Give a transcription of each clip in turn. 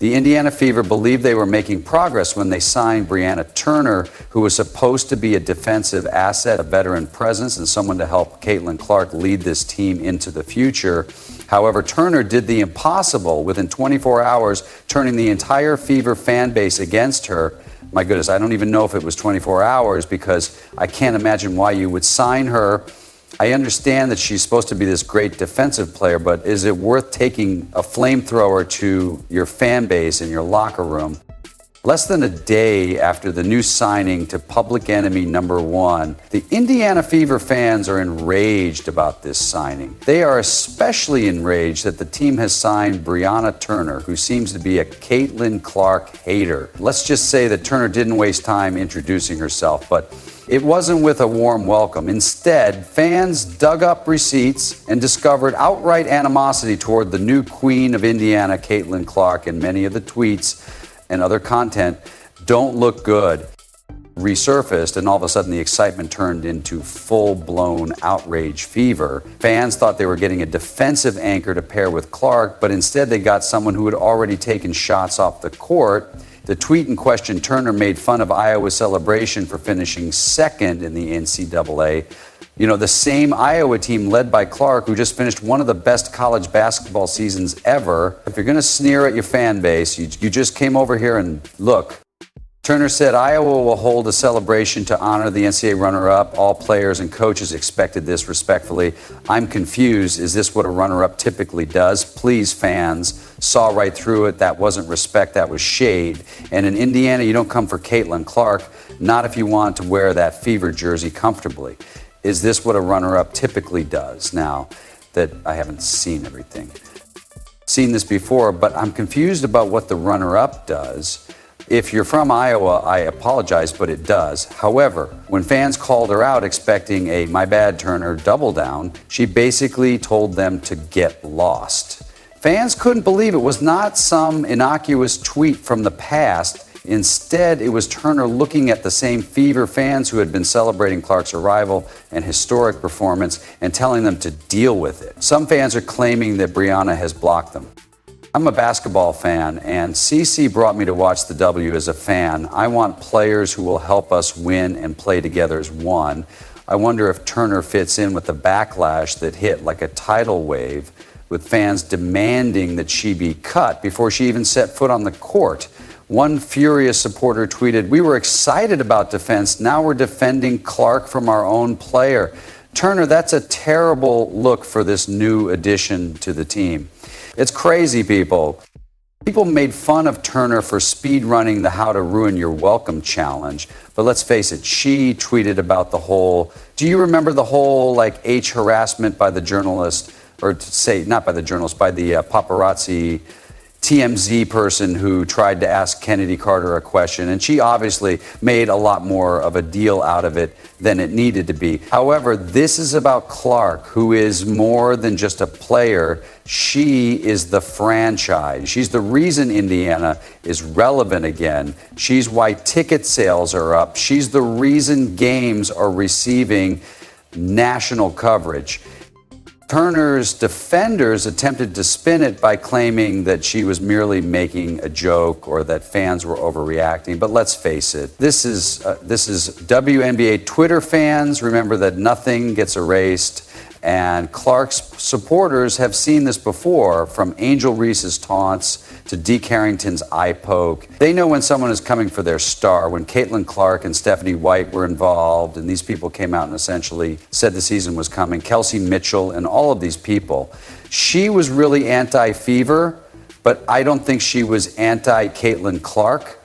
The Indiana Fever believed they were making progress when they signed Brianna Turner, who was supposed to be a defensive asset, a veteran presence, and someone to help Caitlin Clark lead this team into the future. However, Turner did the impossible within 24 hours, turning the entire Fever fan base against her. My goodness, I don't even know if it was 24 hours because I can't imagine why you would sign her. I understand that she's supposed to be this great defensive player, but is it worth taking a flamethrower to your fan base in your locker room? Less than a day after the new signing to public enemy number one, the Indiana Fever fans are enraged about this signing. They are especially enraged that the team has signed Brianna Turner, who seems to be a Caitlin Clark hater. Let's just say that Turner didn't waste time introducing herself, but it wasn't with a warm welcome. Instead, fans dug up receipts and discovered outright animosity toward the new queen of Indiana, Caitlin Clark, and many of the tweets and other content don't look good resurfaced, and all of a sudden the excitement turned into full-blown outrage fever. Fans thought they were getting a defensive anchor to pair with Clark, but instead they got someone who had already taken shots off the court. The tweet in question, Turner made fun of Iowa's celebration for finishing second in the NCAA. You know, the same Iowa team led by Clark, who just finished one of the best college basketball seasons ever. If you're going to sneer at your fan base, you just came over here and look. Turner said Iowa will hold a celebration to honor the NCAA runner-up. All players and coaches expected this respectfully. I'm confused. Is this what a runner-up typically does? Please, fans, saw right through it. That wasn't respect, that was shade. And in Indiana, you don't come for Caitlin Clark, not if you want to wear that Fever jersey comfortably. Is this what a runner-up typically does? Now that I haven't seen everything. Seen this before, but I'm confused about what the runner-up does. If you're from Iowa, I apologize, but it does. However, when fans called her out expecting a "my bad, Turner" double down, she basically told them to get lost. Fans couldn't believe it was not some innocuous tweet from the past. Instead, it was Turner looking at the same Fever fans who had been celebrating Clark's arrival and historic performance and telling them to deal with it. Some fans are claiming that Brianna has blocked them. I'm a basketball fan, and CC brought me to watch the W as a fan. I want players who will help us win and play together as one. I wonder if Turner fits in with the backlash that hit like a tidal wave, with fans demanding that she be cut before she even set foot on the court. One furious supporter tweeted, "We were excited about defense. Now we're defending Clark from our own player." Turner, that's a terrible look for this new addition to the team. It's crazy, people. People made fun of Turner for speed running the How to Ruin Your Welcome challenge. But let's face it, she tweeted about the whole, do you remember the whole H harassment by the journalist, or to say, not by the journalist, by the paparazzi TMZ person who tried to ask Kennedy Carter a question, and she obviously made a lot more of a deal out of it than it needed to be. However, this is about Clark, who is more than just a player. She is the franchise. She's the reason Indiana is relevant again. She's why ticket sales are up. She's the reason games are receiving national coverage. Turner's defenders attempted to spin it by claiming that she was merely making a joke or that fans were overreacting. But let's face it, this is WNBA Twitter fans. Remember that nothing gets erased. And Clark's supporters have seen this before, from Angel Reese's taunts to Dee Carrington's eye poke. They know when someone is coming for their star. When Caitlin Clark and Stephanie White were involved, and these people came out and essentially said the season was coming, Kelsey Mitchell and all of these people, she was really anti-Fever, but I don't think she was anti-Caitlin Clark.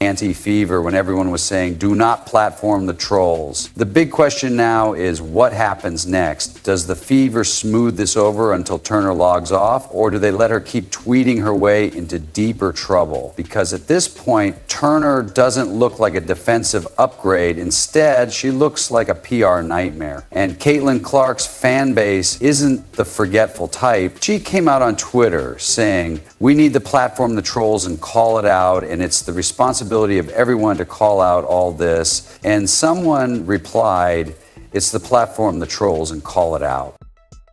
Anti-Fever when everyone was saying, do not platform the trolls. The big question now is what happens next? Does the Fever smooth this over until Turner logs off, or do they let her keep tweeting her way into deeper trouble? Because at this point, Turner doesn't look like a defensive upgrade. Instead, she looks like a PR nightmare. And Caitlin Clark's fan base isn't the forgetful type. She came out on Twitter saying, we need to platform the trolls and call it out, and it's the responsibility of everyone to call out all this. And someone replied, it's the platform the trolls and call it out.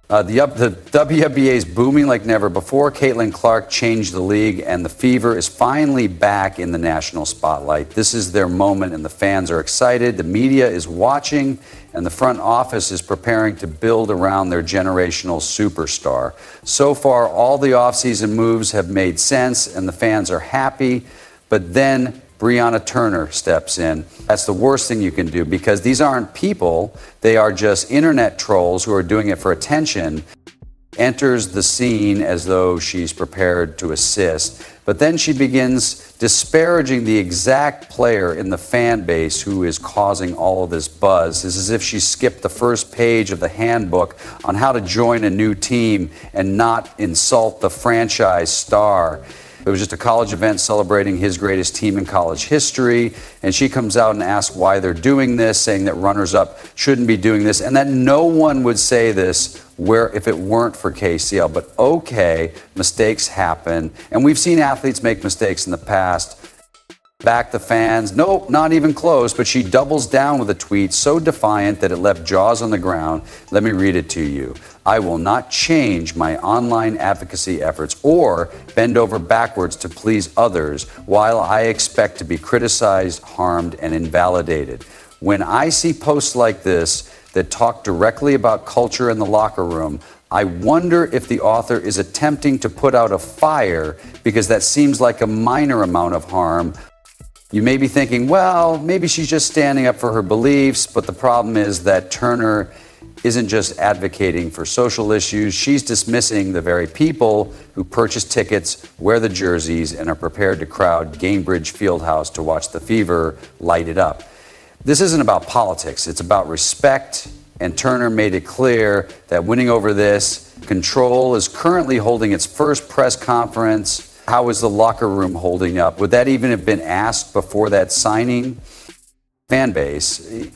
The WNBA is booming like never before. Caitlin Clark changed the league, and the Fever is finally back in the national spotlight. This is their moment, and the fans are excited. The media is watching, and the front office is preparing to build around their generational superstar. So far, all the offseason moves have made sense, and the fans are happy. But then Brianna Turner steps in. That's the worst thing you can do, because these aren't people. They are just internet trolls who are doing it for attention. Enters the scene as though she's prepared to assist. But then she begins disparaging the exact player in the fan base who is causing all of this buzz. It's as if she skipped the first page of the handbook on how to join a new team and not insult the franchise star. It was just a college event celebrating his greatest team in college history, and she comes out and asks why they're doing this, saying that runners-up shouldn't be doing this, and that no one would say this if it weren't for KCL. But okay, mistakes happen, and we've seen athletes make mistakes in the past. Back the fans. Nope, not even close, but she doubles down with a tweet so defiant that it left jaws on the ground. Let me read it to you. I will not change my online advocacy efforts or bend over backwards to please others while I expect to be criticized, harmed, and invalidated. When I see posts like this that talk directly about culture in the locker room, I wonder if the author is attempting to put out a fire, because that seems like a minor amount of harm. You may be thinking, well, maybe she's just standing up for her beliefs, but the problem is that Turner isn't just advocating for social issues. She's dismissing the very people who purchase tickets, wear the jerseys, and are prepared to crowd Gainbridge Fieldhouse to watch the Fever light it up. This isn't about politics. It's about respect, and Turner made it clear that winning over this, Control is currently holding its first press conference. How is the locker room holding up? Would that even have been asked before that signing? Fan base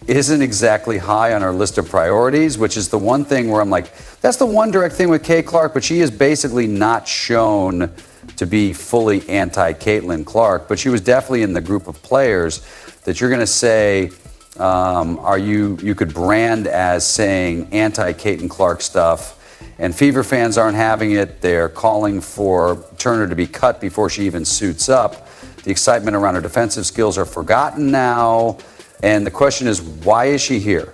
isn't exactly high on our list of priorities, which is the one thing where I'm like, that's the one direct thing with Kay Clark, but she is basically not shown to be fully anti-Caitlin Clark, but she was definitely in the group of players that you're going to say, you could brand as saying anti-Caitlin Clark stuff. And Fever fans aren't having it. They're calling for Turner to be cut before she even suits up. The excitement around her defensive skills are forgotten now. And the question is, why is she here?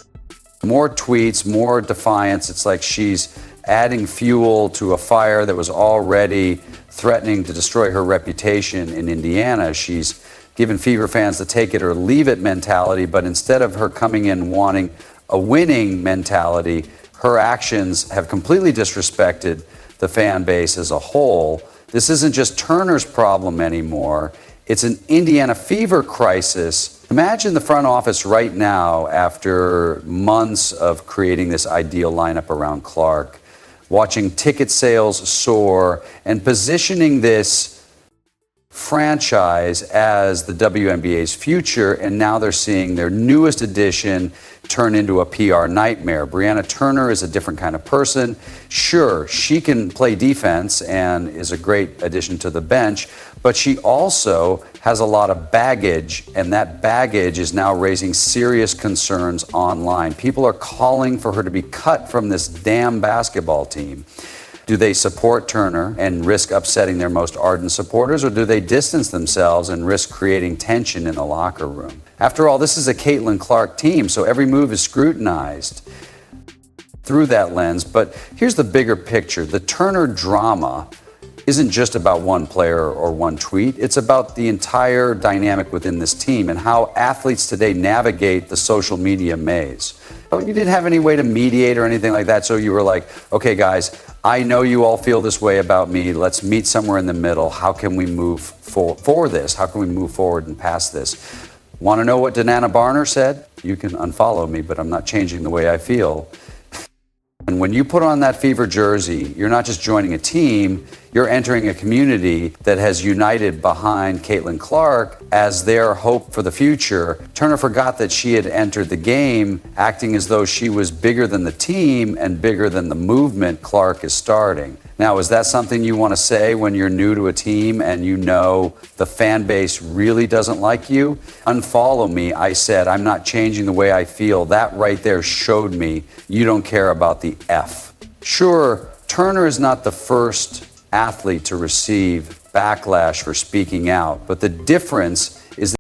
More tweets, more defiance. It's like she's adding fuel to a fire that was already threatening to destroy her reputation in Indiana. She's given Fever fans the take it or leave it mentality, but instead of her coming in wanting a winning mentality, her actions have completely disrespected the fan base as a whole. This isn't just Turner's problem anymore. It's an Indiana Fever crisis. Imagine the front office right now, after months of creating this ideal lineup around Clark, watching ticket sales soar and positioning this franchise as the WNBA's future, and now they're seeing their newest addition turn into a PR nightmare. Brianna Turner is a different kind of person. Sure, she can play defense and is a great addition to the bench, but she also has a lot of baggage, and that baggage is now raising serious concerns online. People are calling for her to be cut from this damn basketball team. Do they support Turner and risk upsetting their most ardent supporters, or do they distance themselves and risk creating tension in the locker room? After all, this is a Caitlin Clark team, so every move is scrutinized through that lens. But here's the bigger picture. The Turner drama isn't just about one player or one tweet. It's about the entire dynamic within this team and how athletes today navigate the social media maze. You didn't have any way to mediate or anything like that, so you were like, okay, guys, I know you all feel this way about me. Let's meet somewhere in the middle. How can we move for this? How can we move forward and past this? Want to know what Danana Barner said? You can unfollow me, but I'm not changing the way I feel. And when you put on that Fever jersey, you're not just joining a team, you're entering a community that has united behind Caitlin Clark as their hope for the future. Turner forgot that she had entered the game acting as though she was bigger than the team and bigger than the movement Clark is starting. Now, is that something you want to say when you're new to a team and you know the fan base really doesn't like you? Unfollow me, I said. I'm not changing the way I feel. That right there showed me you don't care about the F. Sure, Turner is not the first athlete to receive backlash for speaking out, but the difference